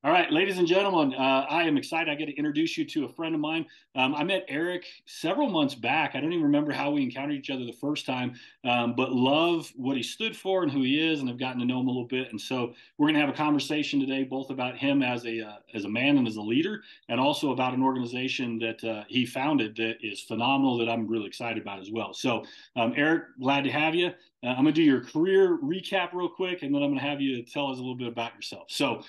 All right, ladies and gentlemen, I am excited. I get to introduce you to a friend of mine. I met Eric several months back. I don't even remember how we encountered each other the first time, but love what he stood for and who he is, and I've gotten to know him a little bit. And so we're going to have a conversation today, both about him as a man and as a leader, and also about an organization that he founded that is phenomenal that I'm really excited about as well. So, Eric, glad to have you. I'm going to do your career recap real quick, and then I'm going to have you tell us a little bit about yourself. So.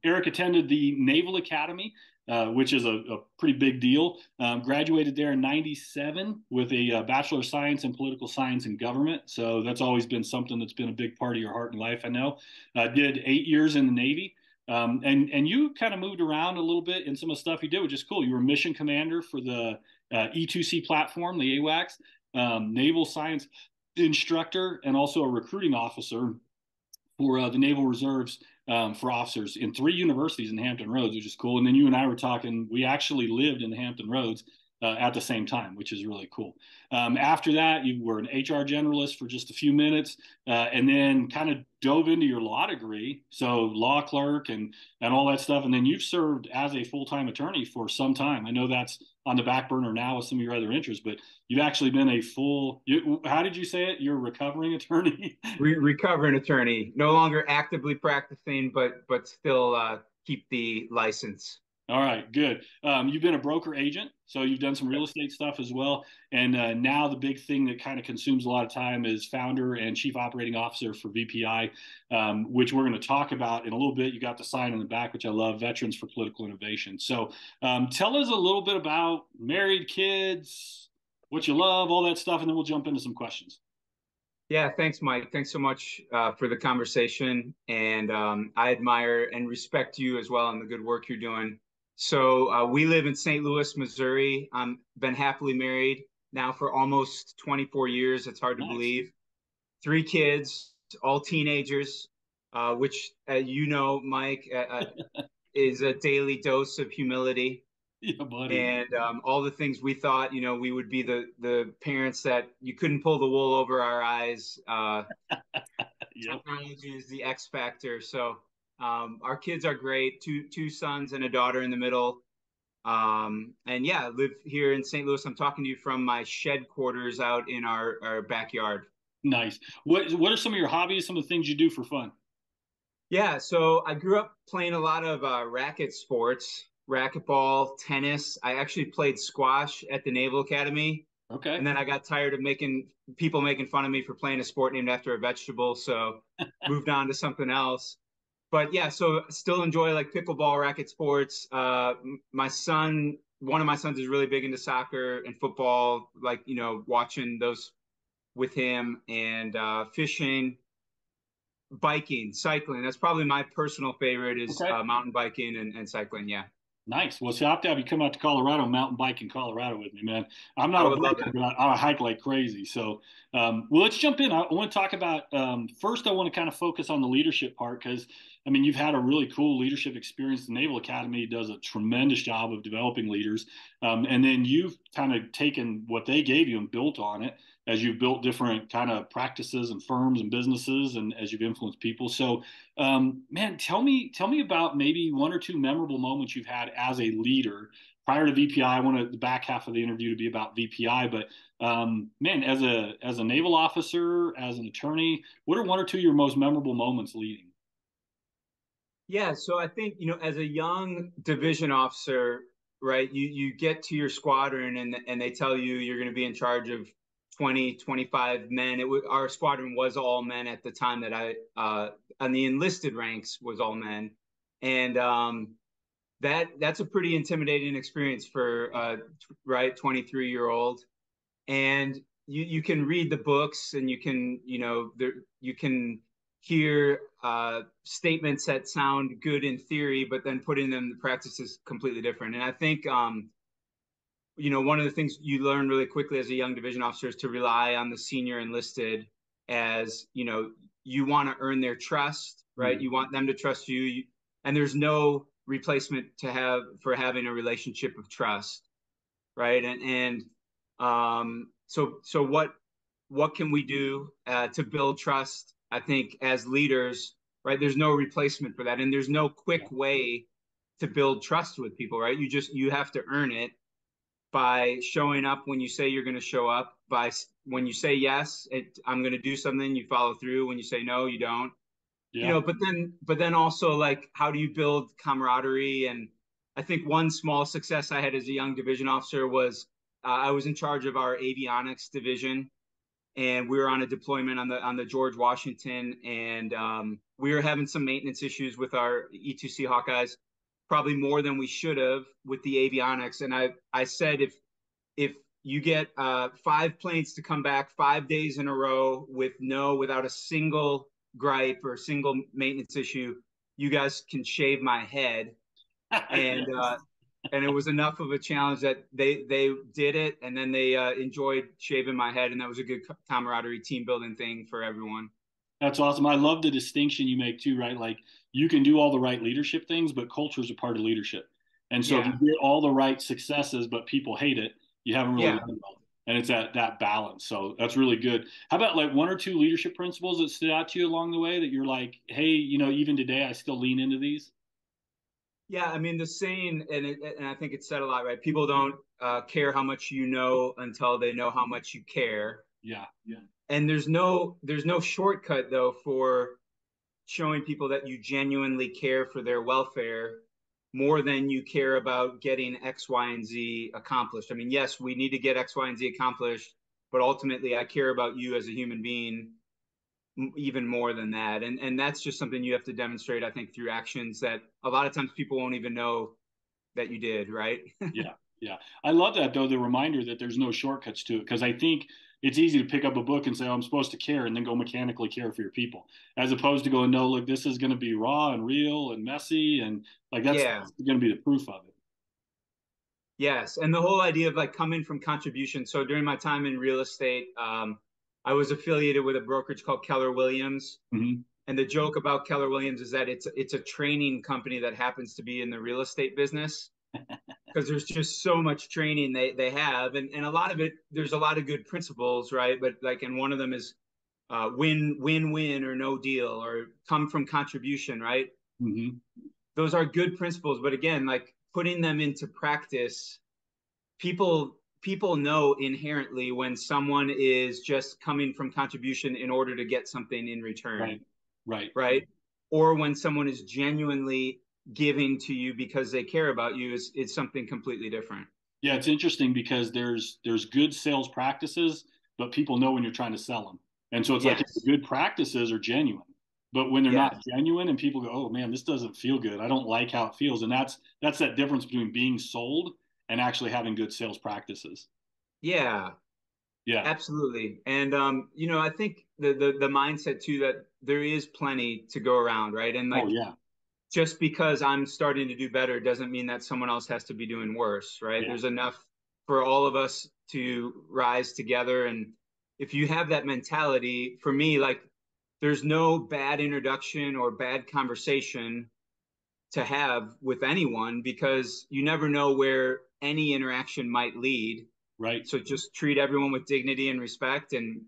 Eric attended the Naval Academy, which is a pretty big deal. Graduated there in '97 with a Bachelor of Science in Political Science and Government. So that's always been something that's been a big part of your heart and life, I know. Did 8 years in the Navy. And you kind of moved around a little bit in some of the stuff you did, which is cool. You were mission commander for the E2C platform, the AWACS, naval science instructor, and also a recruiting officer for the Naval Reserves for officers in 3 universities in Hampton Roads, which is cool. And then you and I were talking, we actually lived in Hampton Roads at the same time, which is really cool. After that, you were an HR generalist for just a few minutes, and then kind of dove into your law degree, so law clerk and all that stuff. And then you've served as a full time attorney for some time. I know that's on the back burner now with some of your other interests, but you've actually been a full. How did you say it? You're a recovering attorney. Recovering attorney, no longer actively practicing, but still keep the license. All right, good. You've been a broker agent, so you've done some real estate stuff as well. And now the big thing that kind of consumes a lot of time is founder and chief operating officer for VPI, which we're going to talk about in a little bit. You got the sign in the back, which I love, Veterans for Political Innovation. So tell us a little bit about married kids, what you love, all that stuff, and then we'll jump into some questions. Yeah, thanks, Mike. Thanks so much for the conversation, and I admire and respect you as well and the good work you're doing. So we live in St. Louis, Missouri. I've been happily married now for almost 24 years. It's hard to Nice. believe. 3 kids, all teenagers, which you know, Mike, is a daily dose of humility. Yeah, buddy. And all the things we thought, we would be the parents that you couldn't pull the wool over our eyes. Yep. Technology is the X factor. So our kids are great. Two sons and a daughter in the middle. And yeah, I live here in St. Louis. I'm talking to you from my shed quarters out in our backyard. Nice. What are some of your hobbies? Some of the things you do for fun? Yeah, so I grew up playing a lot of racket sports, racquetball, tennis. I actually played squash at the Naval Academy, Okay. and then I got tired of making people making fun of me for playing a sport named after a vegetable, so moved on to something else. But yeah, so still enjoy like pickleball, racket sports. My son, one of my sons is really big into soccer and football, like watching those with him and fishing, biking, cycling. That's probably my personal favorite is Okay. mountain biking and cycling. Yeah, Nice. Well, see, I have to have you come out to Colorado, mountain bike in Colorado with me, man. I'm not I a would love biker, it. but I hike like crazy. So, well, let's jump in. I want to talk about first. I want to kind of focus on the leadership part because, I mean, you've had a really cool leadership experience. The Naval Academy does a tremendous job of developing leaders, and then you've kind of taken what they gave you and built on it as you've built different kind of practices and firms and businesses, and as you've influenced people. So, man, tell me about maybe one or two memorable moments you've had as a leader prior to VPI. I want the back half of the interview to be about VPI, but man, as a naval officer, as an attorney, what are one or two of your most memorable moments leading? Yeah, so I think as a young division officer, right, you get to your squadron and they tell you you're going to be in charge of 20, 25 men. Our squadron was all men at the time that I on the enlisted ranks was all men, and that's a pretty intimidating experience for right 23-year-old. And you can read the books and you can hear statements that sound good in theory, but then putting them to practice is completely different. And I think one of the things you learn really quickly as a young division officer is to rely on the senior enlisted, as you want to earn their trust, right? Mm. You want them to trust you, and there's no replacement to have for having a relationship of trust, right? So what can we do to build trust? I think as leaders, right? There's no replacement for that, and there's no quick way to build trust with people, right? You have to earn it by showing up when you say you're going to show up, by when you say yes, I'm going to do something, you follow through. When you say no, you don't. Yeah. But then also, like, how do you build camaraderie? And I think one small success I had as a young division officer was I was in charge of our avionics division, and we were on a deployment on the George Washington, and we were having some maintenance issues with our E2C Hawkeyes, probably more than we should have with the avionics. And I said, if you get 5 planes to come back 5 days in a row without a single gripe or a single maintenance issue, you guys can shave my head. And and it was enough of a challenge that they did it, and then they enjoyed shaving my head, and that was a good camaraderie, team building thing for everyone. That's awesome. I love the distinction you make too, right? Like you can do all the right leadership things, but culture is a part of leadership. And so if you Yeah, get all the right successes, but people hate it, you haven't really yeah, done well. And it's that balance. So that's really good. How about like one or two leadership principles that stood out to you along the way that you're like, hey, even today I still lean into these? yeah. I mean, the saying, and I think it said a lot, right? People don't care how much you know until they know how much you care. Yeah. Yeah. And there's no shortcut though for showing people that you genuinely care for their welfare more than you care about getting X, Y, and Z accomplished. I mean, yes, we need to get X, Y, and Z accomplished, but ultimately, I care about you as a human being even more than that. And that's just something you have to demonstrate, I think, through actions that a lot of times people won't even know that you did, right? Yeah, yeah. I love that though, the reminder that there's no shortcuts to it because I think it's easy to pick up a book and say, "Oh, I'm supposed to care," and then go mechanically care for your people, as opposed to going, "No, look, this is going to be raw and real and messy, and like that's Yeah. going to be the proof of it." Yes, and the whole idea of like coming from contribution. So during my time in real estate, I was affiliated with a brokerage called Keller Williams. Hmm. And the joke about Keller Williams is that it's a training company that happens to be in the real estate business because there's just so much training they have, and a lot of it, there's a lot of good principles, right? But like, and one of them is win or no deal, or come from contribution, right? Hmm. Those are good principles, but again, like putting them into practice, people know inherently when someone is just coming from contribution in order to get something in return, Right, right. right? Or when someone is genuinely giving to you because they care about you, is something completely different. Yeah, it's interesting because there's good sales practices, but people know when you're trying to sell them, and so it's like if the Yes. good practices are genuine, but when they're not Yes. genuine and people go, "Oh man, this doesn't feel good. I don't like how it feels," and that's that difference between being sold and actually having good sales practices. Yeah, Yeah. absolutely. And I think the mindset too that there is plenty to go around, right? And Oh like, yeah. just because I'm starting to do better doesn't mean that someone else has to be doing worse, right? Yeah. There's enough for all of us to rise together. And if you have that mentality, for me, like, there's no bad introduction or bad conversation to have with anyone because you never know where any interaction might lead. Right. So just treat everyone with dignity and respect, and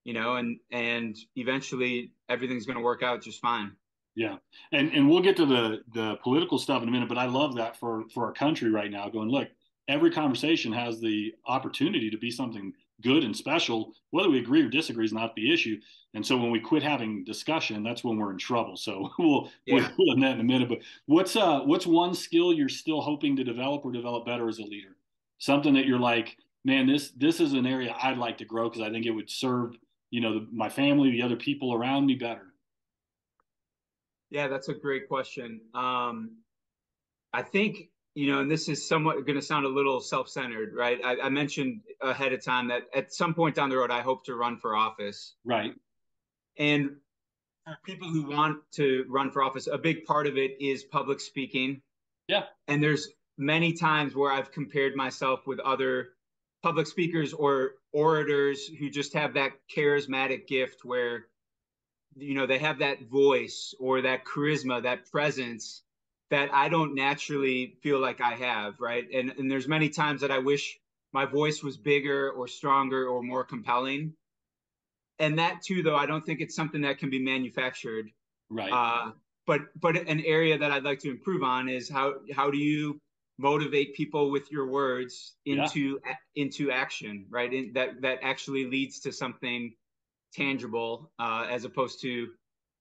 and eventually everything's going to work out just fine. Yeah. And we'll get to the political stuff in a minute, but I love that for our country right now going, look, every conversation has the opportunity to be something good and special. Whether we agree or disagree is not the issue. And so when we quit having discussion, that's when we're in trouble. So we'll Yeah. get on that in a minute. But what's one skill you're still hoping to develop or develop better as a leader? Something that you're like, man, this is an area I'd like to grow because I think it would serve, my family, the other people around me better. Yeah, that's a great question. I think, and this is somewhat going to sound a little self-centered, right? I mentioned ahead of time that at some point down the road, I hope to run for office. Right. And for people who want to run for office, a big part of it is public speaking. Yeah. And there's many times where I've compared myself with other public speakers or orators who just have that charismatic gift where they have that voice or that charisma, that presence that I don't naturally feel like I have, right? And there's many times that I wish my voice was bigger or stronger or more compelling. And that too, though, I don't think it's something that can be manufactured. Right. Uh, but an area that I'd like to improve on is how do you motivate people with your words Yeah. into action, right? That actually leads to something tangible, as opposed to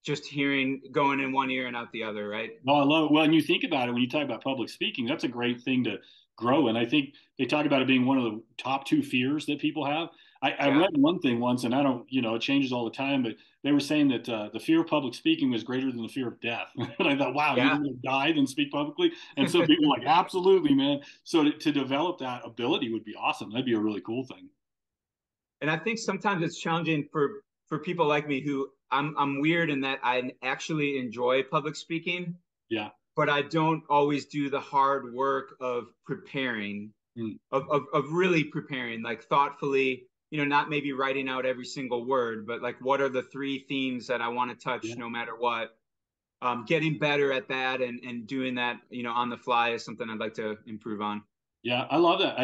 just hearing going in one ear and out the other, right? No, I love it. Well, and you think about it when you talk about public speaking, that's a great thing to grow. And I think they talk about it being one of the top two fears that people have. I Yeah, read one thing once, and I don't, it changes all the time, but they were saying that the fear of public speaking was greater than the fear of death. And I thought, wow, you'd yeah. rather die than speak publicly. And so people are like, absolutely, man. So to develop that ability would be awesome. That'd be a really cool thing. And I think sometimes it's challenging for people like me who I'm weird in that I actually enjoy public speaking, Yeah. but I don't always do the hard work of preparing, Mm. of really preparing, like thoughtfully, not maybe writing out every single word, but like what are the three themes that I want to touch Yeah. no matter what. Getting better at that and doing that, on the fly is something I'd like to improve on. Yeah, I love that.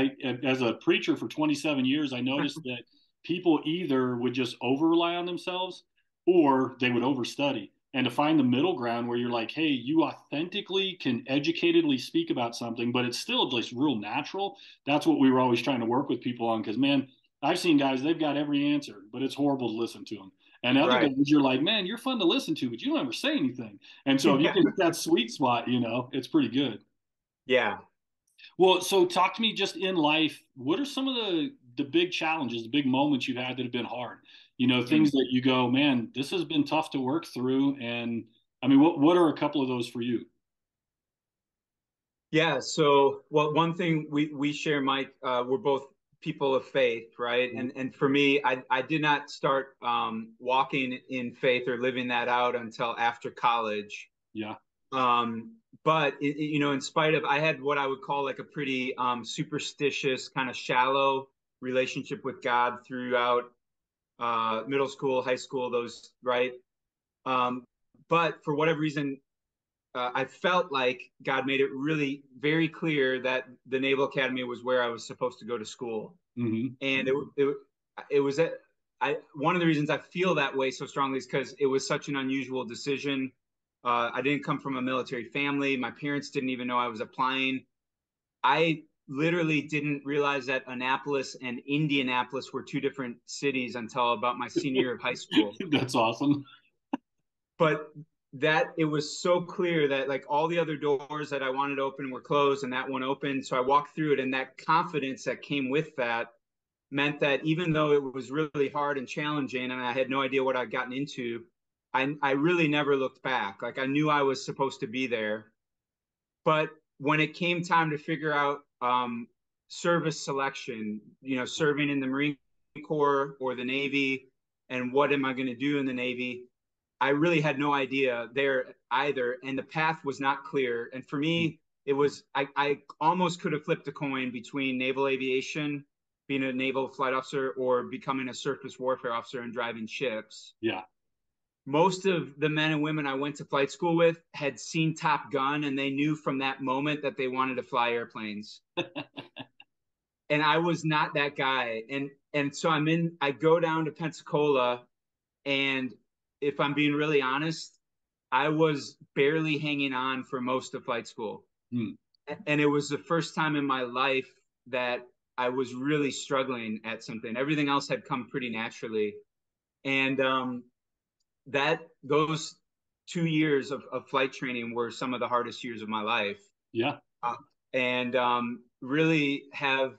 As a preacher for 27 years, I noticed that people either would just over rely on themselves or they would overstudy. And to find the middle ground where you're like, hey, you authentically can educatedly speak about something, but it's still just real natural. That's what we were always trying to work with people on. Because, man, I've seen guys, they've got every answer, but it's horrible to listen to them. And other Right. guys, you're like, man, you're fun to listen to, but you don't ever say anything. And so if you can hit that sweet spot, it's pretty good. Yeah. Well, so talk to me just in life. What are some of the big challenges, the big moments you've had that have been hard? Things Mm. that you go, man, this has been tough to work through. And I mean, what are a couple of those for you? Yeah. So, well, one thing we share, Mike, we're both people of faith, right? And for me, I did not start walking in faith or living that out until after college. Yeah. But in spite of, I had what I would call like a pretty superstitious, kind of shallow relationship with God throughout middle school, high school, those, right? Um, but for whatever reason, I felt like God made it really very clear that the Naval Academy was where I was supposed to go to school, Hmm. and it was at, one of the reasons I feel that way so strongly is because it was such an unusual decision. I didn't come from a military family. My parents didn't even know I was applying. I literally didn't realize that Annapolis and Indianapolis were two different cities until about my senior year of high school. That's awesome. But that it was so clear that like all the other doors that I wanted to open were closed and that one opened. So I walked through it, and that confidence that came with that meant that even though it was really hard and challenging and I had no idea what I'd gotten into, I really never looked back. Like I knew I was supposed to be there. But when it came time to figure out service selection, serving in the Marine Corps or the Navy, and what am I going to do in the Navy, I really had no idea there either. And the path was not clear. And for me, it was, I almost could have flipped a coin between naval aviation, being a naval flight officer, or becoming a surface warfare officer and driving ships. Yeah. Most of the men and women I went to flight school with had seen Top Gun, and they knew from that moment that they wanted to fly airplanes. And I was not that guy. And so I go down to Pensacola, and if I'm being really honest, I was barely hanging on for most of flight school. Hmm. And it was the first time in my life that I was really struggling at something. Everything else had come pretty naturally. And that those 2 years of flight training were some of the hardest years of my life. Yeah. Uh, and really have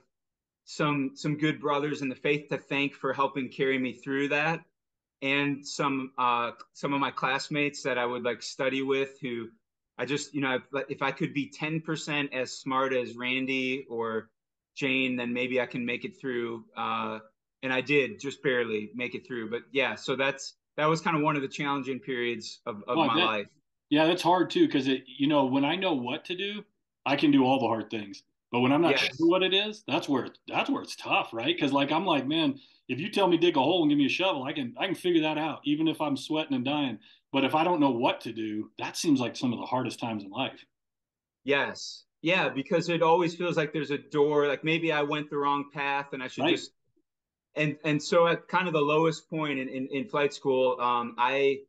some good brothers in the faith to thank for helping carry me through that, and some of my classmates that I would like study with, who I just, if I could be 10% as smart as Randy or Jane, then maybe I can make it through. And I did just barely make it through. But yeah, so that was kind of one of the challenging periods Oh, of I my bet. life. Yeah, that's hard too, because when I know what to do, I can do all the hard things. But when I'm not sure Yes. what it is, that's where it's tough, right? Because like I'm like, man, if you tell me dig a hole and give me a shovel, I can figure that out, even if I'm sweating and dying. But if I don't know what to do, that seems like some of the hardest times in life. Yes. Yeah, because it always feels like there's a door, like maybe I went the wrong path and I should Right. just, and so at kind of the lowest point in flight school, I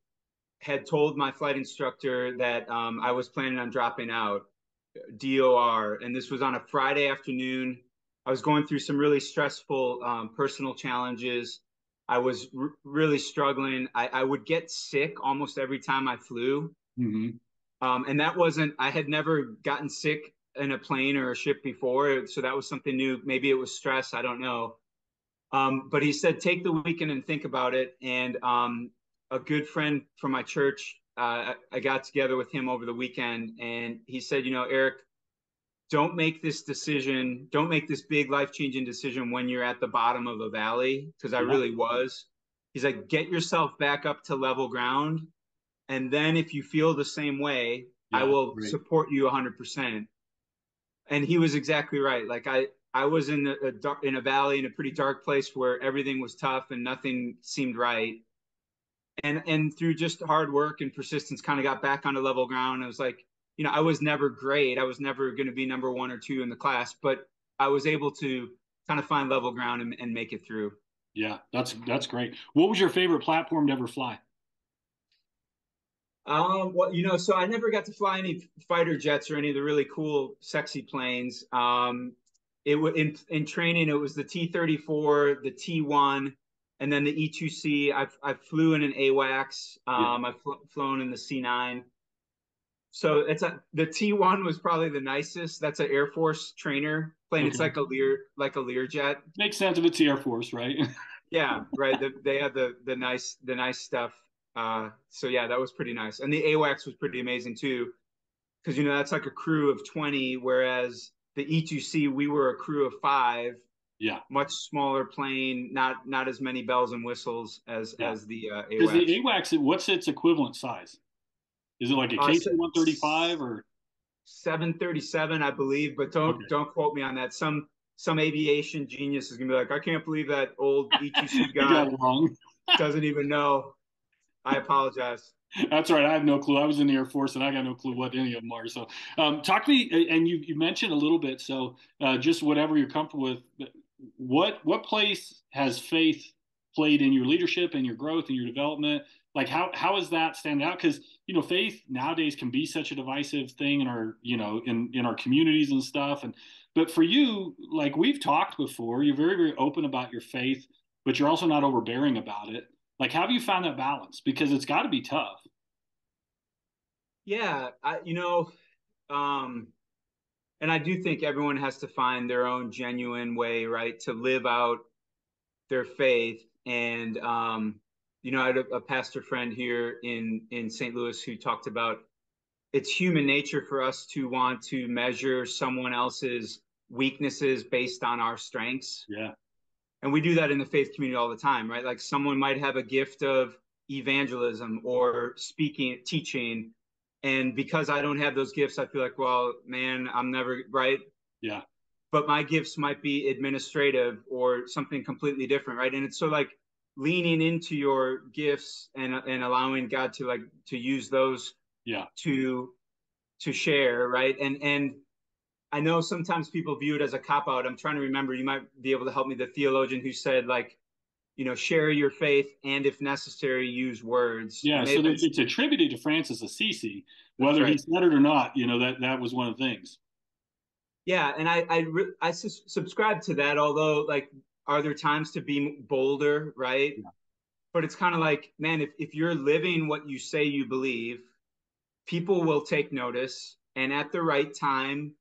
had told my flight instructor that I was planning on dropping out, DOR, and this was on a Friday afternoon. I was going through some really stressful personal challenges. I was really struggling. I would get sick almost every time I flew. Mm-hmm. And that wasn't, I had never gotten sick in a plane or a ship before. So that was something new. Maybe it was stress. I don't know. But he said, take the weekend and think about it. And a good friend from my church, I got together with him over the weekend, and he said, Eric, don't make this decision. Don't make this big life changing decision when you're at the bottom of a valley, because I Yeah. really was. He's like, get yourself back up to level ground. And then if you feel the same way, I Yeah. will Great. support you 100%. And he was exactly right. Like I was in a valley in a pretty dark place where everything was tough and nothing seemed right. And through just hard work and persistence, kind of got back onto level ground. I was like, I was never great. I was never going to be number one or two in the class, but I was able to kind of find level ground and make it through. Yeah, that's great. What was your favorite platform to ever fly? Well, so I never got to fly any fighter jets or any of the really cool, sexy planes. In training, it was the T-34, the T-1, and then the E-2C. I flew in an AWACS. Yeah. I've flown in the C-9. So the T-1 was probably the nicest. That's an Air Force trainer plane. It's Okay. like a Learjet. Makes sense if it's the Air Force, right? Yeah, right. They had the nice stuff. So yeah, that was pretty nice. And the AWACS was pretty amazing too, because that's like a crew of 20, whereas the E2C we were a crew of 5, Yeah. much smaller plane, not as many bells and whistles as Yeah. the Because the AWACS. AWACS, what's its equivalent size? Is it like a KC-135 or? 737, I believe, but Okay. don't quote me on that. Some aviation genius is gonna be like, I can't believe that old E2C You guy got it wrong. doesn't even know. I apologize. That's right. I have no clue. I was in the Air Force and I got no clue what any of them are. So, talk to me. And you mentioned a little bit. So, just whatever you're comfortable with. What place has faith played in your leadership and your growth and your development? Like how is that standing out? Because faith nowadays can be such a divisive thing in our in our communities and stuff. And but for you, like we've talked before, you're very open about your faith, but you're also not overbearing about it. Like, how have you found that balance? Because it's got to be tough. Yeah, um, and I do think everyone has to find their own genuine way, right, to live out their faith. And I had a pastor friend here in St. Louis who talked about it's human nature for us to want to measure someone else's weaknesses based on our strengths. Yeah. And we do that in the faith community all the time, right? Like someone might have a gift of evangelism or speaking, teaching. And because I don't have those gifts, I feel like, well, man, I'm never right. Yeah. But my gifts might be administrative or something completely different, right? And it's so like leaning into your gifts and allowing God to use those Yeah. to share, right? And I know sometimes people view it as a cop out. I'm trying to remember. You might be able to help me. The theologian who said, like, share your faith and, if necessary, use words. It Yeah. may So have been. it's attributed to Francis Assisi, That's whether he right. said it or not. That was one of the things. Yeah, and I subscribe to that. Although, like, are there times to be bolder, right? Yeah. But it's kind of like, man, if you're living what you say you believe, people will take notice, and at the right time,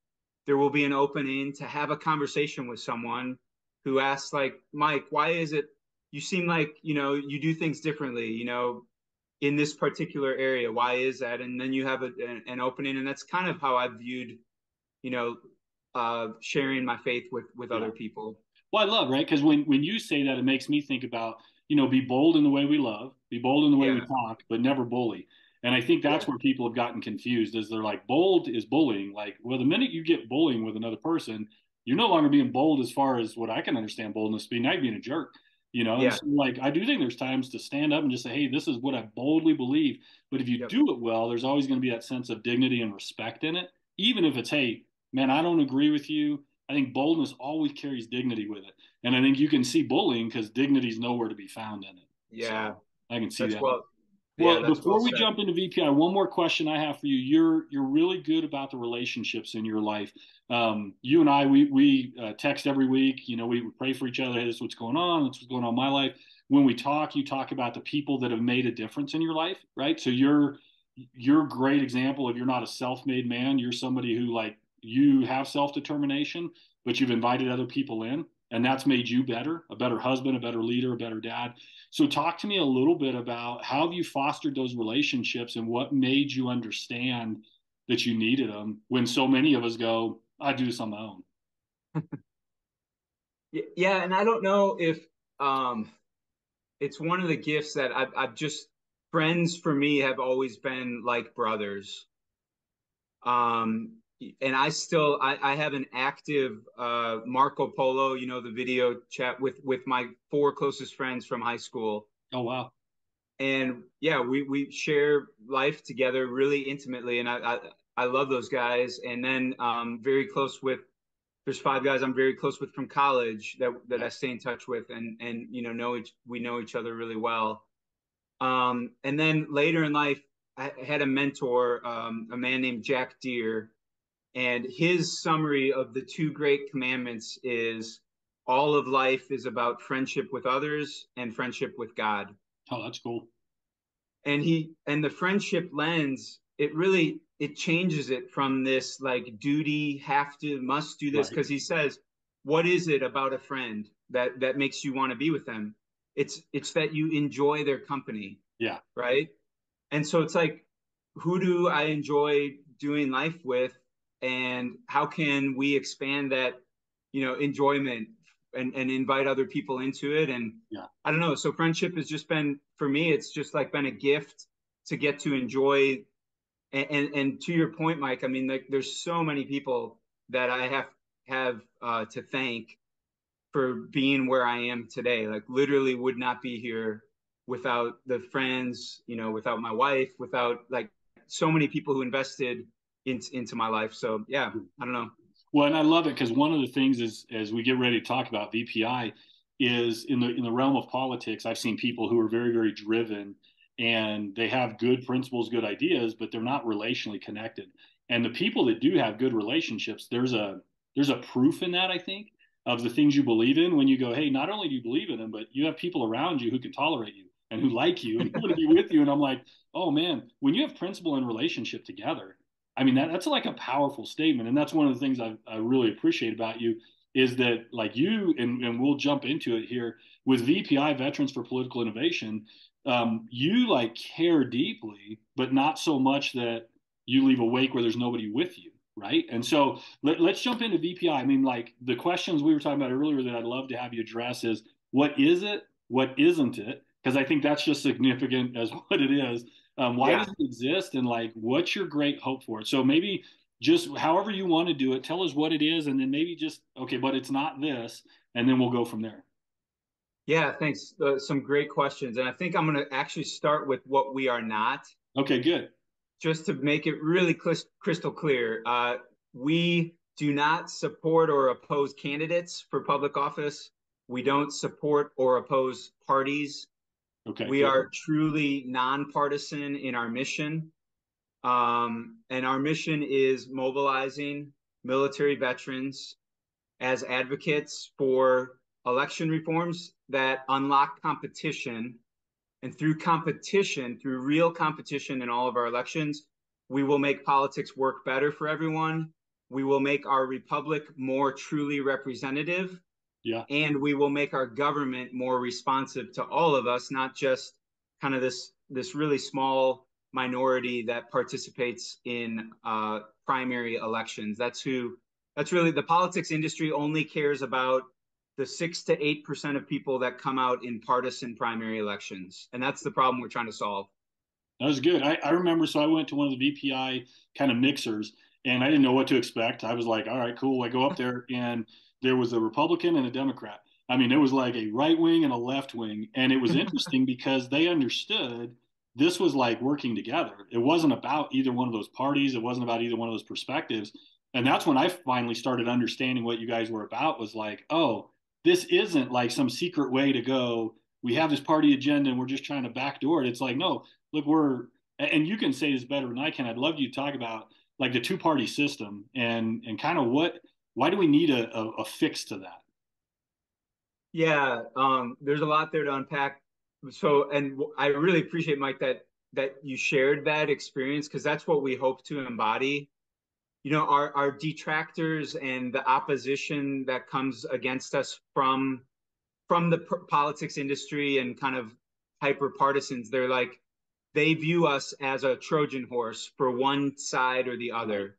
there will be an opening to have a conversation with someone who asks, like, Mike, why is it you seem like you do things differently, in this particular area? Why is that? And then you have an opening, and that's kind of how I've viewed, you know, sharing my faith with Yeah. other people. Well, I love, right? Because when you say that, it makes me think about, be bold in the way we love, be bold in the way we Yeah, talk, but never bully. And I think that's yeah, where people have gotten confused is they're like, bold is bullying. Like, well, the minute you get bullying with another person, you're no longer being bold as far as what I can understand boldness to be. Now you're being a jerk, And yeah, so, like, I do think there's times to stand up and just say, hey, this is what I boldly believe. But if you yep, do it well, there's always going to be that sense of dignity and respect in it, even if it's, hey, man, I don't agree with you. I think boldness always carries dignity with it. And I think you can see bullying because dignity is nowhere to be found in it. yeah. So I can see That's that. well. Yeah, Well, that's well before we said. jump into VPI, one more question I have for you. You're really good about the relationships in your life. You and I, we text every week. You know, we pray for each other. Hey, this is what's going on. This is what's going on in my life. When we talk, you talk about the people that have made a difference in your life, right? So you're a great example of you're not a self-made man. You're somebody who like you have self-determination, but you've invited other people in, and that's made you better, a better husband, a better leader, a better dad. So talk to me a little bit about how have you fostered those relationships and what made you understand that you needed them when so many of us go, I do this on my own. Yeah, and I don't know if um it's one of the gifts that I've just friends for me have always been like brothers. Um, and I have an active Marco Polo, you know, the video chat with my four closest friends from high school. Oh wow. And yeah, we share life together really intimately, and I love those guys. And then very close with there's five guys I'm very close with from college that Yeah. I stay in touch with, and you know we know each other really well. And then later in life, I had a mentor, a man named Jack Deere, and his summary of the two great commandments is all of life is about friendship with others and friendship with God. Oh, that's cool. And the friendship lens, it changes it from this like duty, have to, must do this, Right. because he says, what is it about a friend that makes you want to be with them? It's that you enjoy their company, Yeah. right? And so it's like, who do I enjoy doing life with, and how can we expand that, enjoyment, and invite other people into it? And Yeah. I don't know. So friendship has just been, for me, it's just like been a gift to get to enjoy. And to your point, Mike, I mean, like there's so many people that I have to thank for being where I am today. Like literally would not be here without the friends, without my wife, without like so many people who invested into my life. So yeah, I don't know. Well, and I love it because one of the things is as we get ready to talk about VPI is in the realm of politics, I've seen people who are very, very driven and they have good principles, good ideas, but they're not relationally connected. And the people that do have good relationships, there's a proof in that, I think, of the things you believe in when you go, hey, not only do you believe in them, but you have people around you who can tolerate you and who like you and who want to be with you. And I'm like, oh man, when you have principle and relationship together, I mean, that's like a powerful statement. And that's one of the things I really appreciate about you is that like you, and we'll jump into it here with VPI Veterans for Political Innovation, you like care deeply, but not so much that you leave a wake where there's nobody with you. Right. And so let's jump into VPI. I mean, like the questions we were talking about earlier that I'd love to have you address is what is it? What isn't it? Because I think that's just significant as what it is. Why Yeah. does it exist, and like what's your great hope for it? So maybe just however you want to do it, tell us what it is, and then maybe just okay, but it's not this, and then we'll go from there. Yeah. Thanks. Some great questions. And I think I'm going to actually start with what we are not, Okay, good. just to make it really crystal clear. We do not support or oppose candidates for public office. We don't support or oppose parties. Okay, We good. are truly nonpartisan in our mission. And our mission is mobilizing military veterans as advocates for election reforms that unlock competition. And through competition, through real competition in all of our elections, we will make politics work better for everyone. We will make our republic more truly representative, Yeah. and we will make our government more responsive to all of us, not just kind of this really small minority that participates in primary elections. That's really the politics industry only cares about the 6 to 8% of people that come out in partisan primary elections, and that's the problem we're trying to solve. That was good. I remember, so I went to one of the VPI kind of mixers and I didn't know what to expect. I was like, all right, cool. I go up there and there was a Republican and a Democrat. I mean, it was like a right wing and a left wing. And it was interesting because they understood this was like working together. It wasn't about either one of those parties, it wasn't about either one of those perspectives. And that's when I finally started understanding what you guys were about was like, oh, this isn't like some secret way to go. We have this party agenda and we're just trying to backdoor it. It's like, no, look, and you can say this better than I can. I'd love you to talk about like the two-party system and kind of why do we need a fix to that? Yeah, there's a lot there to unpack. So, and I really appreciate, Mike, that you shared that experience, because that's what we hope to embody. Our detractors and the opposition that comes against us from the politics industry and kind of hyper partisans, they view us as a Trojan horse for one side or the Right, other.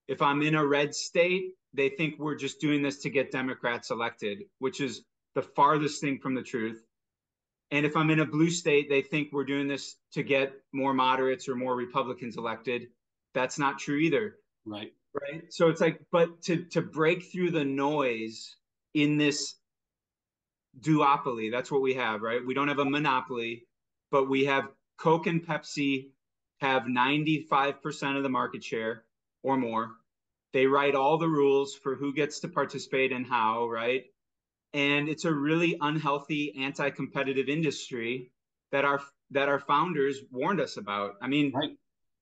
If I'm in a red state, they think we're just doing this to get Democrats elected, which is the farthest thing from the truth. And if I'm in a blue state, they think we're doing this to get more moderates or more Republicans elected. That's not true either. right, Right. So it's like, but to break through the noise in this duopoly, that's what we have, right? We don't have a monopoly, but we have Coke and Pepsi have 95% of the market share or more. They write all the rules for who gets to participate and how, right? And it's a really unhealthy, anti-competitive industry that our founders warned us about. I mean, right,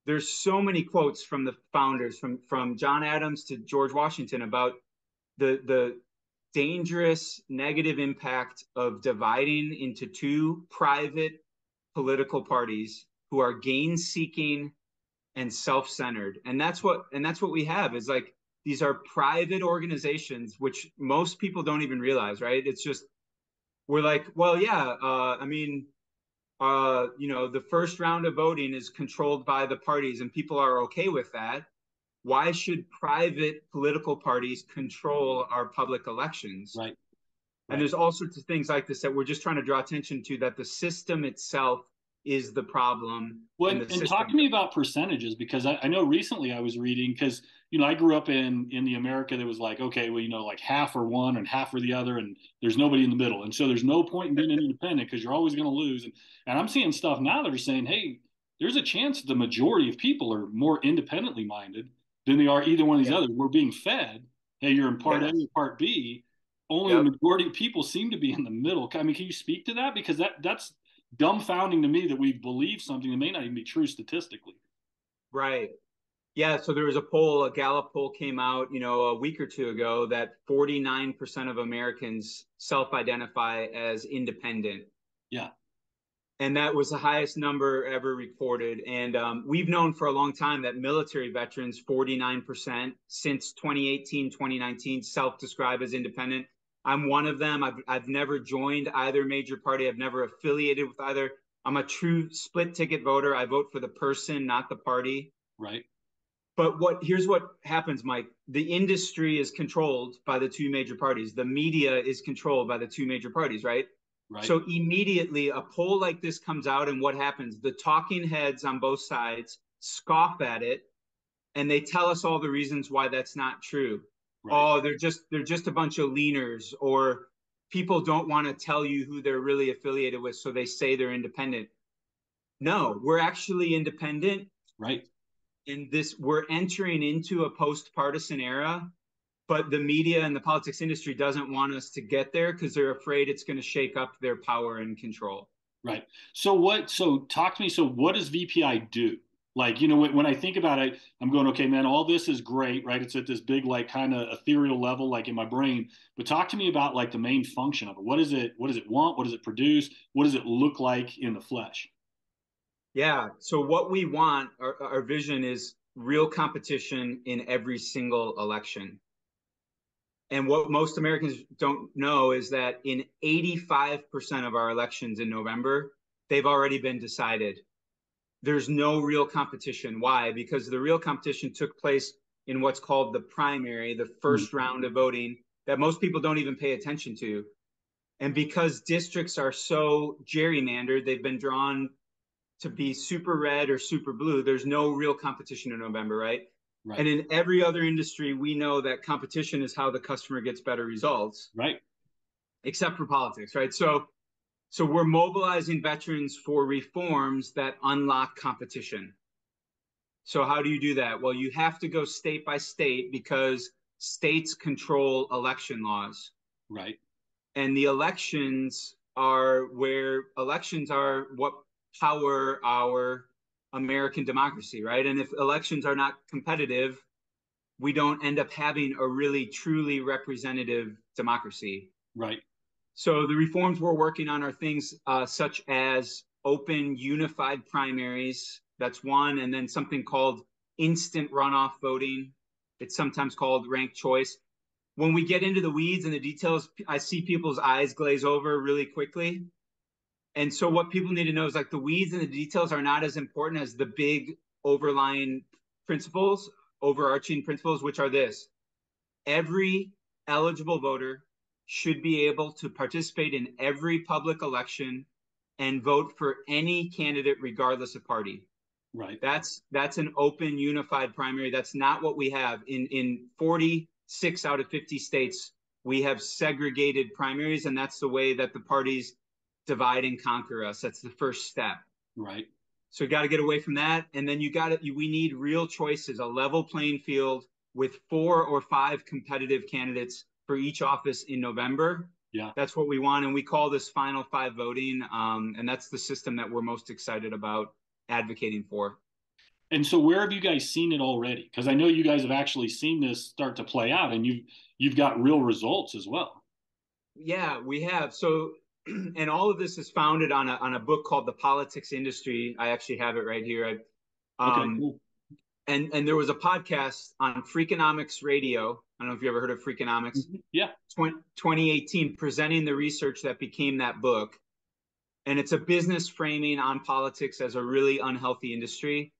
there's so many quotes from the founders, from John Adams to George Washington, about the dangerous negative impact of dividing into two private political parties who are gain seeking and self-centered. And that's what we have, is like, these are private organizations, which most people don't even realize, right? It's just, we're like, well, yeah, I mean, the first round of voting is controlled by the parties and people are okay with that. Why should private political parties control our public elections? right, And right. there's all sorts of things like this that we're just trying to draw attention to, that the system itself is the problem, Well, and the and talk to system. me about percentages because I know recently I was reading because I grew up in the America that was like okay well like half or one and half or the other and there's nobody in the middle and so there's no point in being an independent because you're always going to lose and I'm seeing stuff now that are saying hey there's a chance the majority of people are more independently minded than they are either one of these Yeah. others. We're being fed hey you're in part A Yes. or part B. Only the Yep. majority of people seem to be in the middle. I mean, can you speak to that because that's dumbfounding to me that we believe something that may not even be true statistically. Right. Yeah. So there was a poll, a Gallup poll came out, a week or two ago, that 49% of Americans self-identify as independent. Yeah, And that was the highest number ever recorded. And we've known for a long time that military veterans, 49% since 2018, 2019, self-describe as independent. I'm one of them. I've never joined either major party. I've never affiliated with either. I'm a true split ticket voter. I vote for the person, not the party. right, But here's what happens, Mike. The industry is controlled by the two major parties. The media is controlled by the two major parties, right? right, So immediately a poll like this comes out, and what happens? The talking heads on both sides scoff at it, and they tell us all the reasons why that's not true. right, Oh, they're just a bunch of leaners, or people don't want to tell you who they're really affiliated with, so they say they're independent. No, we're actually independent. right, In this, we're entering into a post-partisan era, but the media and the politics industry doesn't want us to get there because they're afraid it's going to shake up their power and control. right. So talk to me. So what does VPI do? Like, when I think about it, I'm going, okay, man, all this is great, right? It's at this big, like, kind of ethereal level, like in my brain. But talk to me about like the main function of it. What is it? What does it want? What does it produce? What does it look like in the flesh? Yeah. So what we want, our vision is real competition in every single election. And what most Americans don't know is that in 85% of our elections in November, they've already been decided. There's no real competition. Why? Because the real competition took place in what's called the primary, the Hmm. first round of voting, that most people don't even pay attention to. And because districts are so gerrymandered, they've been drawn to be super red or super blue. There's no real competition in November, right? Right, And in every other industry, we know that competition is how the customer gets better results, right, except for politics, right? So we're mobilizing veterans for reforms that unlock competition. So how do you do that? Well, you have to go state by state because states control election laws. right, And the elections are what power our American democracy, right? And if elections are not competitive, we don't end up having a really truly representative democracy. Right. So the reforms we're working on are things such as open unified primaries. That's one. And then something called instant runoff voting. It's sometimes called ranked choice. When we get into the weeds and the details, I see people's eyes glaze over really quickly. And so what people need to know is like the weeds and the details are not as important as the big overlying principles, overarching principles, which are this: every eligible voter should be able to participate in every public election and vote for any candidate regardless of party. Right. That's an open unified primary. That's not what we have in 46 out of 50 states. We have segregated primaries, and that's the way that the parties divide and conquer us. That's the first step. Right. So you got to get away from that, and then we need real choices, a level playing field with 4 or 5 competitive candidates for each office in November. Yeah. That's what we want, and we call this Final Five voting, and that's the system that we're most excited about advocating for. And so where have you guys seen it already? Because I know you guys have actually seen this start to play out, and you've got real results as well. Yeah, we have. So, and all of this is founded on a book called The Politics Industry. I actually have it right here. Okay, cool. And there was a podcast on Freakonomics Radio. I don't know if you ever heard of Freakonomics. Yeah. 2018, presenting the research that became that book. And it's a business framing on politics as a really unhealthy industry.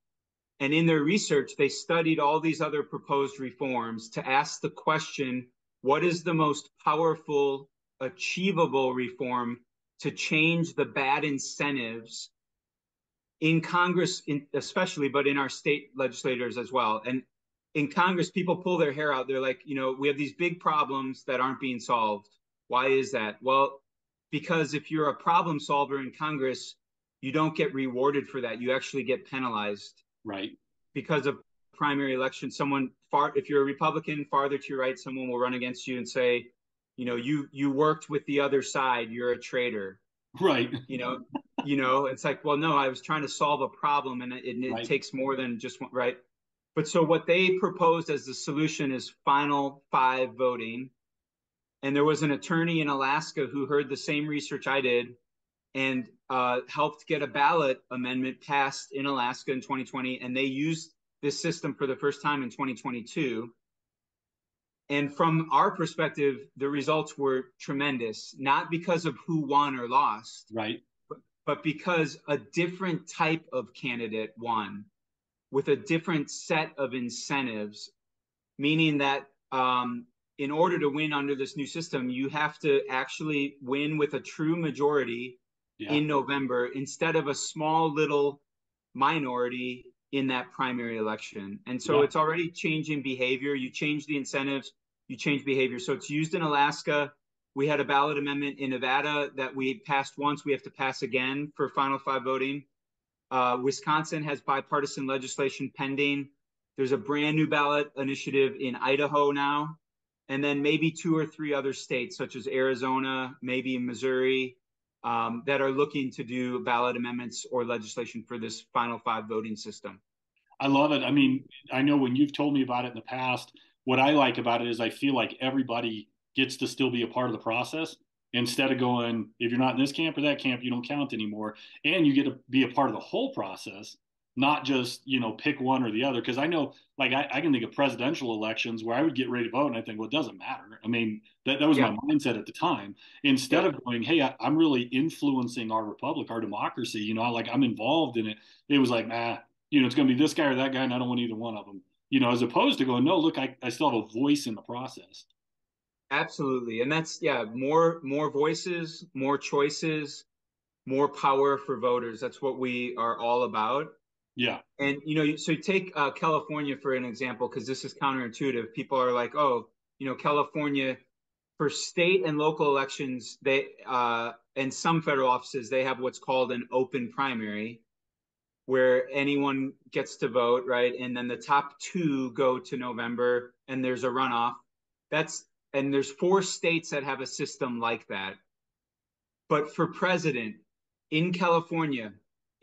And in their research, they studied all these other proposed reforms to ask the question, what is the most powerful, achievable reform to change the bad incentives in Congress, especially, but in our state legislators as well. And in Congress, people pull their hair out. They're like, we have these big problems that aren't being solved. Why is that? Well, because if you're a problem solver in Congress, you don't get rewarded for that. You actually get penalized. Right. Because of primary election, if you're a Republican, farther to your right, someone will run against you and say, you worked with the other side, you're a traitor. Right. It's like, well, no, I was trying to solve a problem, and it Right. takes more than just one, right? But so what they proposed as the solution is Final Five voting. And there was an attorney in Alaska who heard the same research I did and helped get a ballot amendment passed in Alaska in 2020. And they used this system for the first time in 2022. And from our perspective, the results were tremendous, not because of who won or lost, Right. but because a different type of candidate won with a different set of incentives, meaning that in order to win under this new system, you have to actually win with a true majority in November instead of a small little minority in that primary election. And so it's already changing behavior. You change the incentives, you change behavior. So it's used in Alaska. We had a ballot amendment in Nevada that we passed once. We have to pass again for Final Five voting. Wisconsin has bipartisan legislation pending. There's a brand new ballot initiative in Idaho now. And then maybe 2 or 3 other states, such as Arizona, maybe Missouri, that are looking to do ballot amendments or legislation for this Final Five voting system. I love it. I mean, I know when you've told me about it in the past, what I like about it is I feel like everybody gets to still be a part of the process instead of going, if you're not in this camp or that camp, you don't count anymore. And you get to be a part of the whole process, not just, pick one or the other. Because I know, like, I can think of presidential elections where I would get ready to vote and I think, well, it doesn't matter. I mean, that was my mindset at the time. Instead of going, hey, I'm really influencing our republic, our democracy, like I'm involved in it. It was like, it's going to be this guy or that guy, and I don't want either one of them. As opposed to going, no, look, I still have a voice in the process. Absolutely. And that's, more voices, more choices, more power for voters. That's what we are all about. Yeah. And, so take California for an example, because this is counterintuitive. People are like, oh, California, for state and local elections, they and some federal offices, they have what's called an open primary, where anyone gets to vote, right? And then the top 2 go to November, and there's a runoff. And there's 4 states that have a system like that. But for president in California,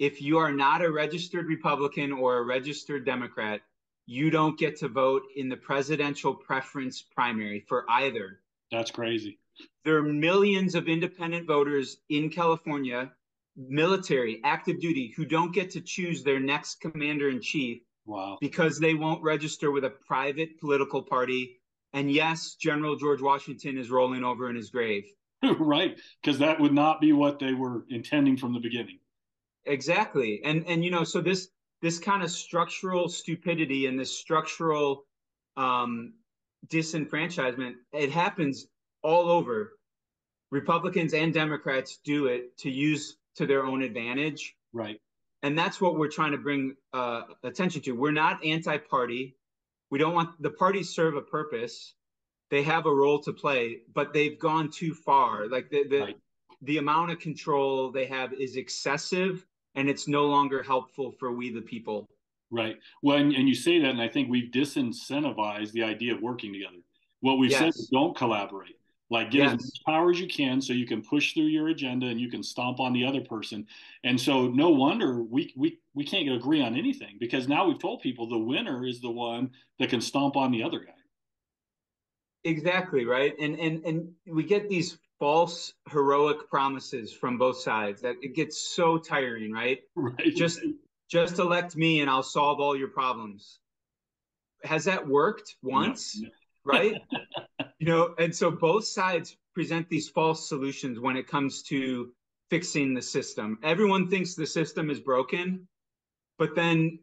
if you are not a registered Republican or a registered Democrat, you don't get to vote in the presidential preference primary for either. That's crazy. There are millions of independent voters in California, military, active duty, who don't get to choose their next commander in chief Wow. because they won't register with a private political party. And yes, General George Washington is rolling over in his grave. Right. Because that would not be what they were intending from the beginning. Exactly. And so this kind of structural stupidity and this structural um, disenfranchisement, it happens all over. Republicans and Democrats do it to use to their own advantage. Right. And that's what we're trying to bring attention to. We're not anti-party. We don't want the parties serve a purpose. They have a role to play, but they've gone too far. Like Right. the amount of control they have is excessive, and it's no longer helpful for we the people. Right. Well, and you say that, and I think we've disincentivized the idea of working together. What we've said is Yes. don't collaborate. Like get as Yes. much power as you can so you can push through your agenda and you can stomp on the other person. And so no wonder we can't agree on anything because now we've told people the winner is the one that can stomp on the other guy. Exactly, right. And we get these false heroic promises from both sides that it gets so tiring, right? Right. Just just elect me and I'll solve all your problems. Has that worked No. once? Right? And so both sides present these false solutions when it comes to fixing the system. Everyone thinks the system is broken, but then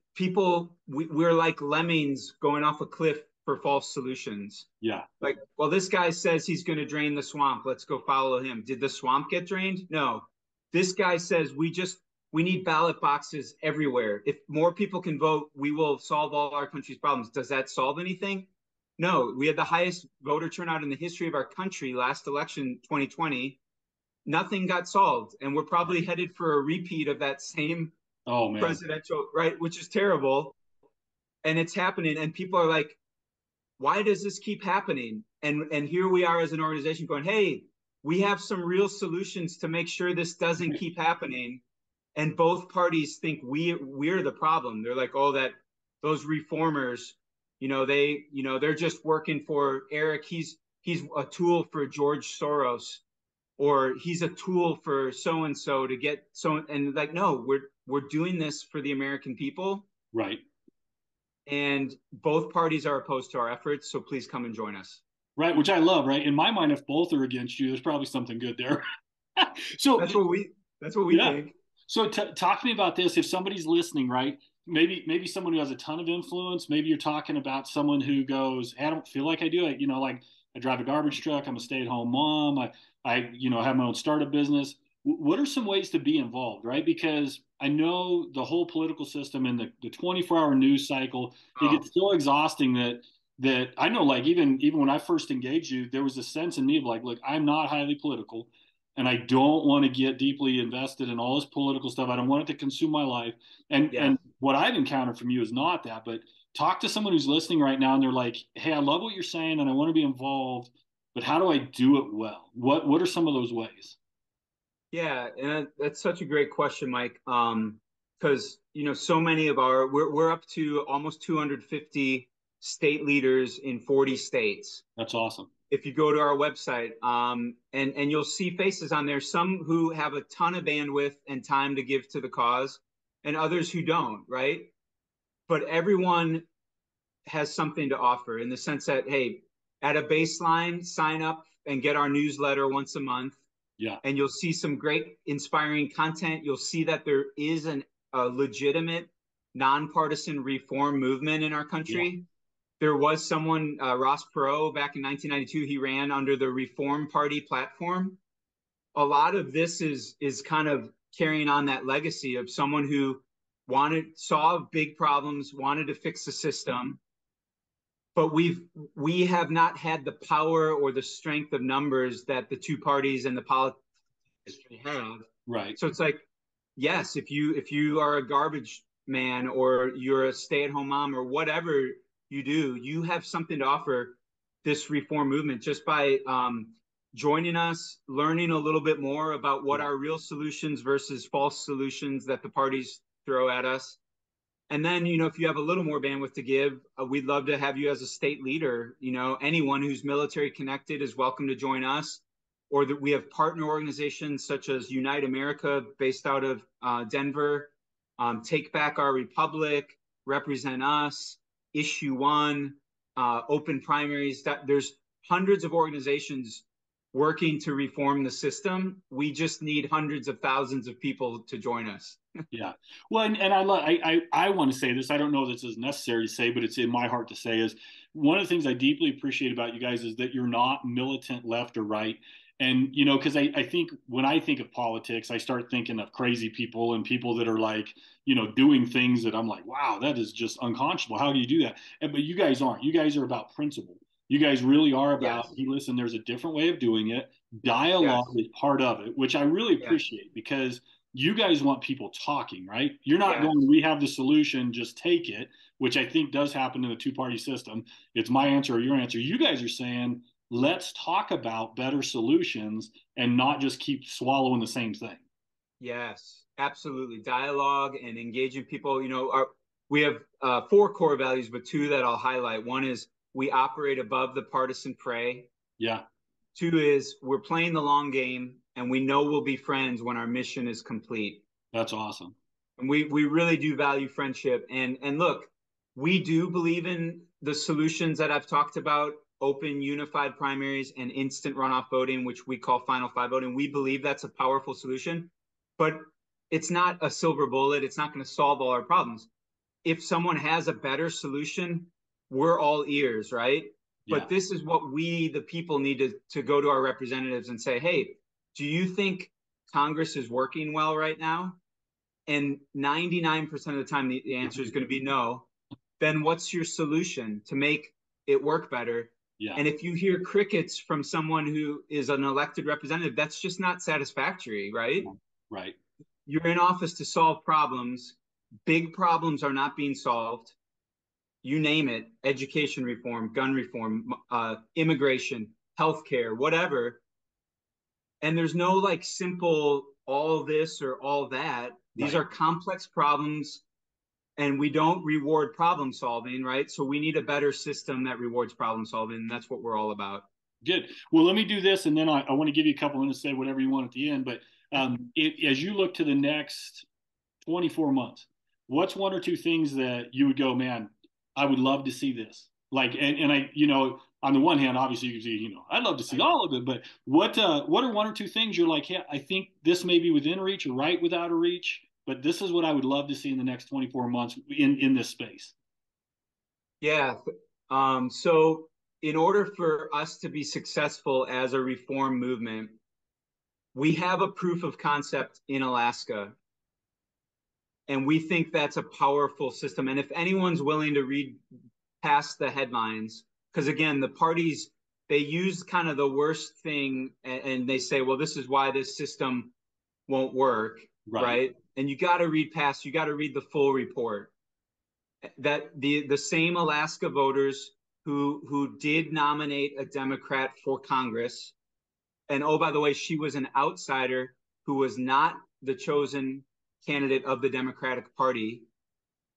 we're like lemmings going off a cliff for false solutions. Yeah. Like, well, this guy says he's going to drain the swamp. Let's go follow him. Did the swamp get drained? No. This guy says we need ballot boxes everywhere. If more people can vote, we will solve all our country's problems. Does that solve anything? No. We had the highest voter turnout in the history of our country last election, 2020. Nothing got solved, and we're probably headed for a repeat of that same Oh man. presidential, right, which is terrible. And it's happening, and people are like, why does this keep happening? And here we are as an organization going, hey, we have some real solutions to make sure this doesn't keep happening. And both parties think we're the problem. They're like, oh, that those reformers, they're just working for Eric. He's a tool for George Soros, or he's a tool for so and so to get so. And like, no, we're doing this for the American people. Right. And both parties are opposed to our efforts, so please come and join us. Right. Which I love. Right. In my mind, if both are against you, there's probably something good there. So That's what we yeah. think. So talk to me about this. If somebody's listening, right? Maybe someone who has a ton of influence. Maybe you're talking about someone who goes, hey, I don't feel like I do it. Like I drive a garbage truck. I'm a stay-at-home mom. I have my own startup business. What are some ways to be involved, right? Because I know the whole political system and the 24-hour news cycle, it Oh, gets so exhausting that I know, like even when I first engaged you, there was a sense in me of like, look, I'm not highly political and I don't want to get deeply invested in all this political stuff. I don't want it to consume my life. yes. And what I've encountered from you is not that, but talk to someone who's listening right now and they're like, hey, I love what you're saying and I want to be involved, but how do I do it well? What are some of those ways? Yeah, and that's such a great question, Mike. Because so many of we're up to almost 250 state leaders in 40 states. That's awesome. If you go to our website, and you'll see faces on there, some who have a ton of bandwidth and time to give to the cause, and others who don't, right? But everyone has something to offer in the sense that, hey, at a baseline, sign up and get our newsletter once a month, Yeah. and you'll see some great inspiring content. You'll see that there is a legitimate nonpartisan reform movement in our Yeah. country. There was someone, Ross Perot, back in 1992, he ran under the Reform Party platform. A lot of this is kind of carrying on that legacy of someone who saw big problems, wanted to fix the system, but we have not had the power or the strength of numbers that the two parties and the politics have. Right. So it's like, yes, if you are a garbage man or you're a stay-at-home mom or whatever you do, you have something to offer this reform movement just by joining us, learning a little bit more about what Yeah. are real solutions versus false solutions that the parties throw at us. And then, if you have a little more bandwidth to give, we'd love to have you as a state leader. Anyone who's military connected is welcome to join us. Or that we have partner organizations such as Unite America, based out of Denver, Take Back Our Republic, Represent Us, Issue One, Open Primaries. There's hundreds of organizations working to reform the system. We just need hundreds of thousands of people to join us. Yeah. Well, and I want to say this. I don't know if this is necessary to say, but it's in my heart to say is one of the things I deeply appreciate about you guys is that you're not militant left or right. And, because I think when I think of politics, I start thinking of crazy people and people that are like, doing things that I'm like, wow, that is just unconscionable. How do you do that? But you guys aren't. You guys are about principle. You guys really are about, Yes. hey, listen, there's a different way of doing it. Yes. Dialogue is part of it, which I really Yes. appreciate because you guys want people talking, right? You're not Yes. going, we have the solution, just take it, which I think does happen in the two-party system. It's my answer or your answer. You guys are saying, let's talk about better solutions and not just keep swallowing the same thing. Yes. Absolutely. Dialogue and engaging people. We have four core values, but two that I'll highlight. One is we operate above the partisan fray. Yeah, Two is we're playing the long game, and we know we'll be friends when our mission is complete. that's awesome. And we really do value friendship. And look, we do believe in the solutions that I've talked about: open, unified primaries and instant runoff voting, which we call Final Five voting. We believe that's a powerful solution, but it's not a silver bullet. It's not going to solve all our problems. If someone has a better solution, we're all ears, right? Yeah, But this is what we, the people, need to go to our representatives and say, hey, do you think Congress is working well right now? And 99% of the time, the answer is going to be no. Then what's your solution to make it work better? yeah, And if you hear crickets from someone who is an elected representative, that's just not satisfactory, right? right. You're in office to solve problems. Big problems are not being solved. You name it: education reform, gun reform, immigration, healthcare, whatever. And there's no like simple all this or all that. These Right. are complex problems, and we don't reward problem solving, right? So we need a better system that rewards problem solving. And that's what we're all about. Good. Well, let me do this, and then I want to give you a couple minutes to say whatever you want at the end. But as you look to the next 24 months, what's one or two things that you would go, man, I would love to see this? Like, and I, on the one hand, obviously you can see, I'd love to see all of it, but what are one or two things you're like, yeah, I think this may be within reach or right without a reach, but this is what I would love to see in the next 24 months in this space. Yeah. So in order for us to be successful as a reform movement, we have a proof of concept in Alaska, and we think that's a powerful system. And if anyone's willing to read past the headlines, because again, the parties, they use kind of the worst thing, and they say, well, this is why this system won't work, Right. right? And you got to read past, you got to read the full report. That the same Alaska voters who did nominate a Democrat for Congress, and oh, by the way, she was an outsider who was not the chosen candidate of the Democratic Party.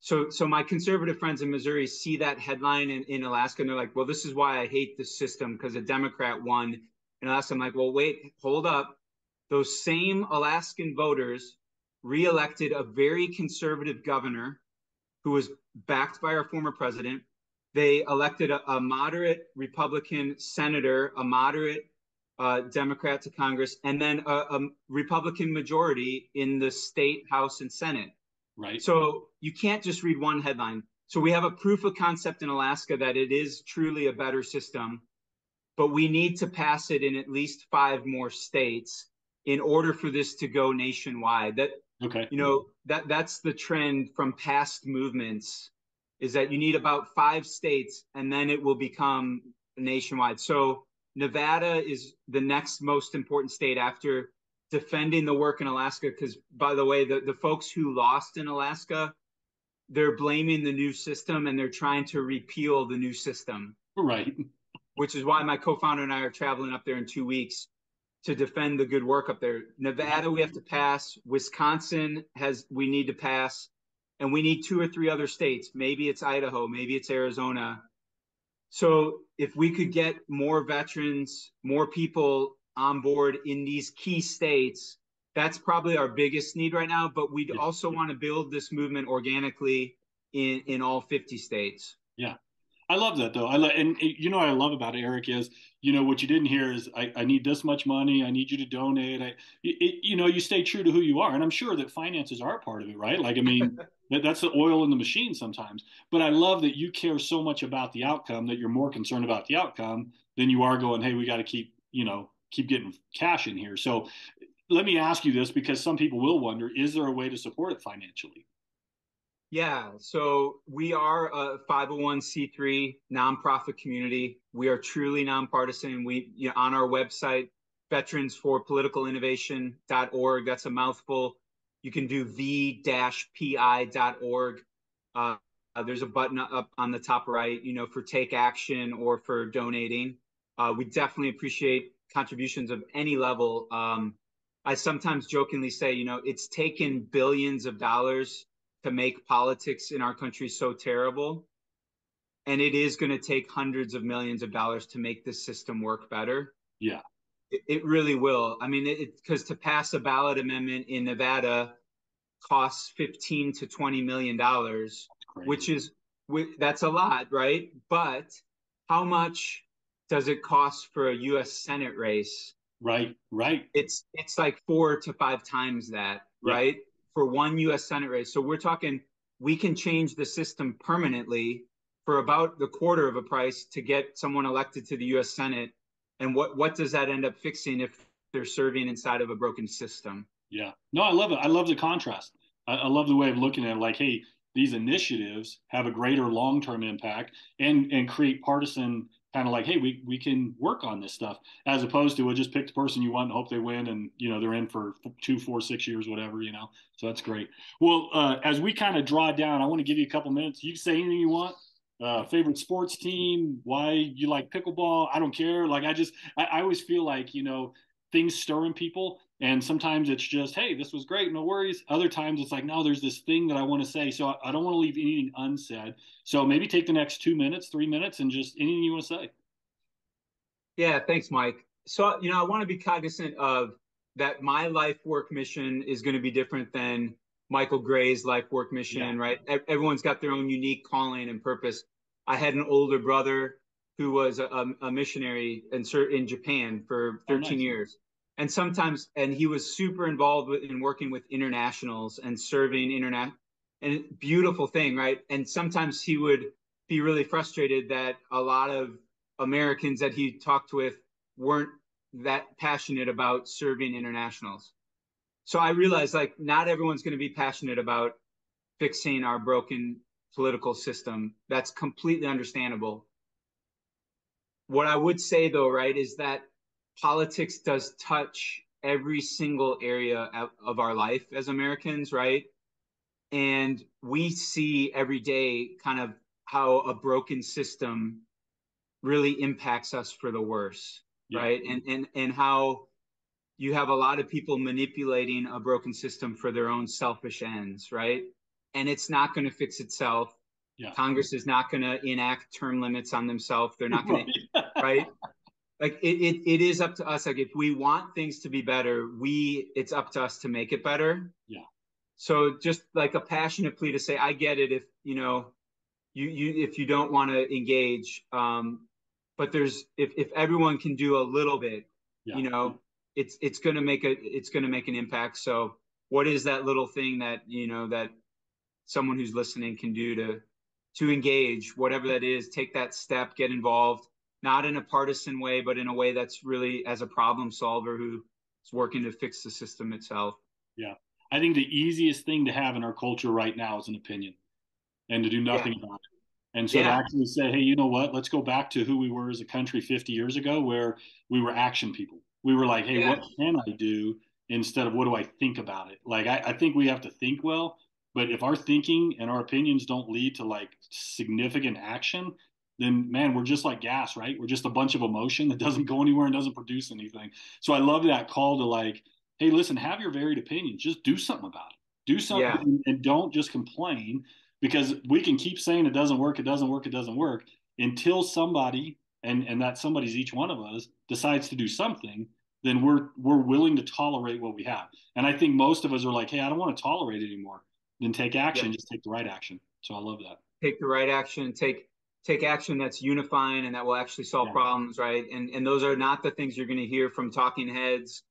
So my conservative friends in Missouri see that headline in Alaska, and they're like, well, this is why I hate this system, because a Democrat won in Alaska. I'm like, well, wait, hold up. Those same Alaskan voters reelected a very conservative governor who was backed by our former president. They elected a moderate Republican senator, a moderate Democrat to Congress, and then a Republican majority in the state House and Senate. Right. So you can't just read one headline. So we have a proof of concept in Alaska that it is truly a better system, but we need to pass it in at least 5 more states in order for this to go nationwide. Okay. That's the trend from past movements, is that you need about 5 states and then it will become nationwide. So Nevada is the next most important state after defending the work in Alaska, because by the way, the folks who lost in Alaska, they're blaming the new system and they're trying to repeal the new system. Right. which is why my co-founder and I are traveling up there in 2 weeks to defend the good work up there. Nevada, we have to pass. Wisconsin we need to pass. And we need 2 or 3 other states. Maybe it's Idaho, maybe it's Arizona. So if we could get more veterans, more people on board in these key states, that's probably our biggest need right now. But we'd Yeah. also want to build this movement organically in all 50 states. Yeah. I love that though. And you know what I love about it, Eric, is what you didn't hear is I need this much money. I need you to donate. You stay true to who you are, and I'm sure that finances are a part of it, right? Like I mean, that's the oil in the machine sometimes. But I love that you care so much about the outcome that you're more concerned about the outcome than you are going, hey, we got to keep getting cash in here. So let me ask you this because some people will wonder: is there a way to support it financially? Yeah, so we are a 501c3 nonprofit community. We are truly nonpartisan. On our website, veteransforpoliticalinnovation.org, that's a mouthful. You can do v-pi.org. There's a button up on the top right, for take action or for donating. We definitely appreciate contributions of any level. I sometimes jokingly say, it's taken billions of dollars to make politics in our country so terrible. And it is going to take hundreds of millions of dollars to make this system work better. Yeah. It really will. I mean, because to pass a ballot amendment in Nevada costs $15 to $20 million, that's a lot, right? But how much does it cost for a U.S. Senate race? Right. It's like 4 to 5 times that, Yeah. right? For one U.S. Senate race. So we're talking, we can change the system permanently for about the quarter of a price to get someone elected to the U.S. Senate. And what does that end up fixing if they're serving inside of a broken system? Yeah. No, I love it. I love the contrast. I love the way of looking at it. Like, hey, these initiatives have a greater long-term impact and create partisan kind of like, hey, we can work on this stuff as opposed to we'll just pick the person you want and hope they win and they're in for 2, 4, 6 years, whatever. So that's great. Well, as we kind of draw down, I want to give you a couple minutes. You can say anything you want. Favorite sports team, why you like pickleball. I don't care. Like I always feel like, things stir in people. And sometimes it's just, hey, this was great, no worries. Other times it's like, no, there's this thing that I want to say. So I don't want to leave anything unsaid. So maybe take the next 2 minutes, 3 minutes, and just anything you want to say. Yeah, thanks, Mike. So, I want to be cognizant of that my life work mission is going to be different than Michael Gray's life work mission, Yeah. right? Everyone's got their own unique calling and purpose. I had an older brother who was a missionary in Japan for 13 Nice. years. And he was super involved in working with internationals and serving and beautiful thing, right? And sometimes he would be really frustrated that a lot of Americans that he talked with weren't that passionate about serving internationals. So I realized like not everyone's going to be passionate about fixing our broken political system. That's completely understandable. What I would say though, right, is that politics does touch every single area of our life as Americans, right? And we see every day kind of how a broken system really impacts us for the worse, Yeah. right? And how you have a lot of people manipulating a broken system for their own selfish ends, right? And it's not going to fix itself. Yeah. Congress is not going to enact term limits on themselves. They're not going Right. to, right? Like it is up to us. Like if we want things to be better, it's up to us to make it better. Yeah. So just like a passionate plea to say, I get it if if you don't want to engage, but if everyone can do a little bit, Yeah. it's going to make an impact. So what is that little thing that that someone who's listening can do to engage, whatever that is, take that step, get involved, not in a partisan way, but in a way that's really as a problem solver who is working to fix the system itself. Yeah. I think the easiest thing to have in our culture right now is an opinion and to do Yeah. nothing about it. And so to Yeah. actually say, hey, you know what? Let's go back to who we were as a country 50 years ago, where we were action people. We were like, hey, Yeah. what can I do instead of what do I think about it? Like, I think we have to think well, but if our thinking and our opinions don't lead to like significant action, then man, we're just like gas, right? We're just a bunch of emotion that doesn't go anywhere and doesn't produce anything. So I love that call to like, hey, listen, have your varied opinions. Just do something about it. Do Yeah. something and don't just complain, because we can keep saying it doesn't work, it doesn't work, it doesn't work until somebody, and that somebody's each one of us, decides to do something. Then we're willing to tolerate what we have. And I think most of us are like, hey, I don't want to tolerate it anymore. Then take Yeah. action, just take the right action. So I love that. Take the right action, take action that's unifying and that will actually solve Yeah. problems, right? And those are not the things you're going to hear from talking heads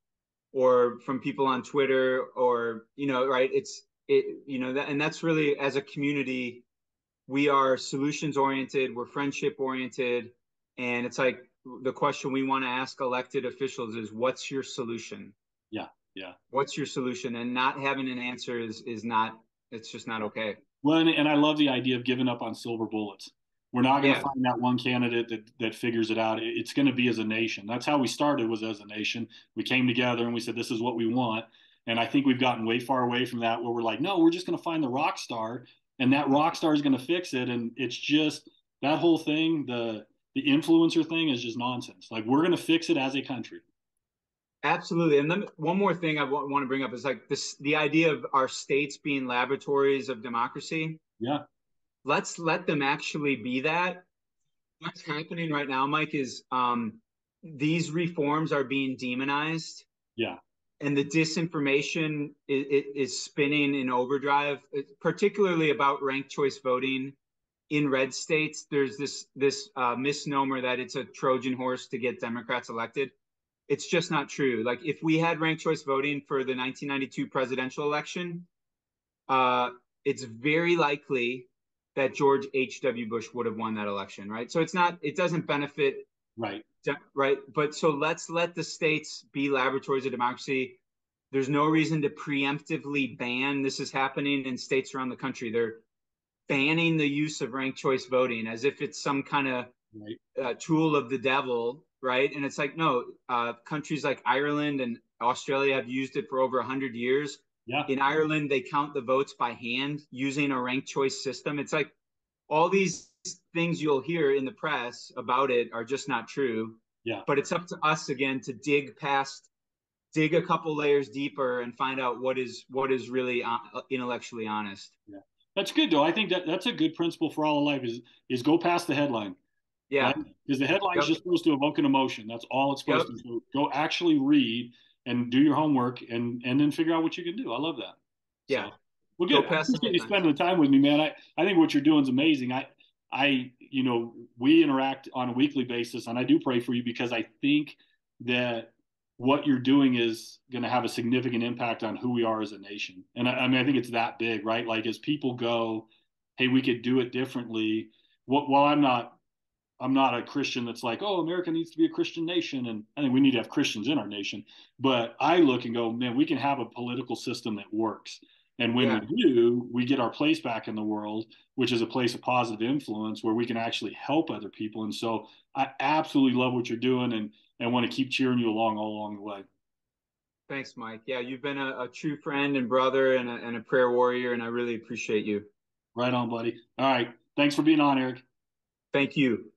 or from people on Twitter, or right? And that's really, as a community, we are solutions oriented, we're friendship oriented, and it's like the question we want to ask elected officials is, what's your solution? Yeah. Yeah. What's your solution? And not having an answer is not, it's just not okay. Well, and I love the idea of giving up on silver bullets. We're not going to Yeah. find that one candidate that figures it out. It's going to be as a nation. That's how we started, was as a nation. We came together and we said, this is what we want. And I think we've gotten way far away from that, where we're like, no, we're just going to find the rock star, and that rock star is going to fix it. And it's just that whole thing, the influencer thing is just nonsense. Like, we're going to fix it as a country. Absolutely. And then one more thing I want to bring up is like this, the idea of our states being laboratories of democracy. Yeah. Let's let them actually be that. What's happening right now, Mike, is these reforms are being demonized, Yeah. and the disinformation is spinning in overdrive, particularly about ranked choice voting in red states. There's this misnomer that it's a Trojan horse to get Democrats elected. It's just not true. Like, if we had ranked choice voting for the 1992 presidential election, uh, it's very likely that George H.W. Bush would have won that election, right? So it doesn't benefit, Right. right? But so let's let the states be laboratories of democracy. There's no reason to preemptively ban. This is happening in states around the country. They're banning the use of ranked choice voting as if it's some kind of Right. tool of the devil, right? And it's like, no, countries like Ireland and Australia have used it for over 100 years. Yeah. In Ireland, they count the votes by hand using a ranked choice system. It's like all these things you'll hear in the press about it are just not true. Yeah. But it's up to us again to dig a couple layers deeper and find out what is really intellectually honest. Yeah. That's good though. I think that's a good principle for all of life, is go past the headline. Yeah. Right? Because the headline's Yep. just supposed to evoke an emotion. That's all it's Yep. supposed to do. Go actually read and do your homework, and then figure out what you can do. I love that. Yeah. So, well, Go good. I past the appreciate you headlines. spending the time with me, man. I think what you're doing is amazing. We interact on a weekly basis, and I do pray for you, because I think that what you're doing is going to have a significant impact on who we are as a nation. And I mean, I think it's that big, right? Like, as people go, hey, we could do it differently. While I'm not a Christian that's like, oh, America needs to be a Christian nation. And I think we need to have Christians in our nation. But I look and go, man, we can have a political system that works. And when we Yeah. do, we get our place back in the world, which is a place of positive influence where we can actually help other people. And so I absolutely love what you're doing, and want to keep cheering you along all along the way. Thanks, Mike. Yeah, you've been a true friend and brother and a prayer warrior, and I really appreciate you. Right on, buddy. All right. Thanks for being on, Eric. Thank you.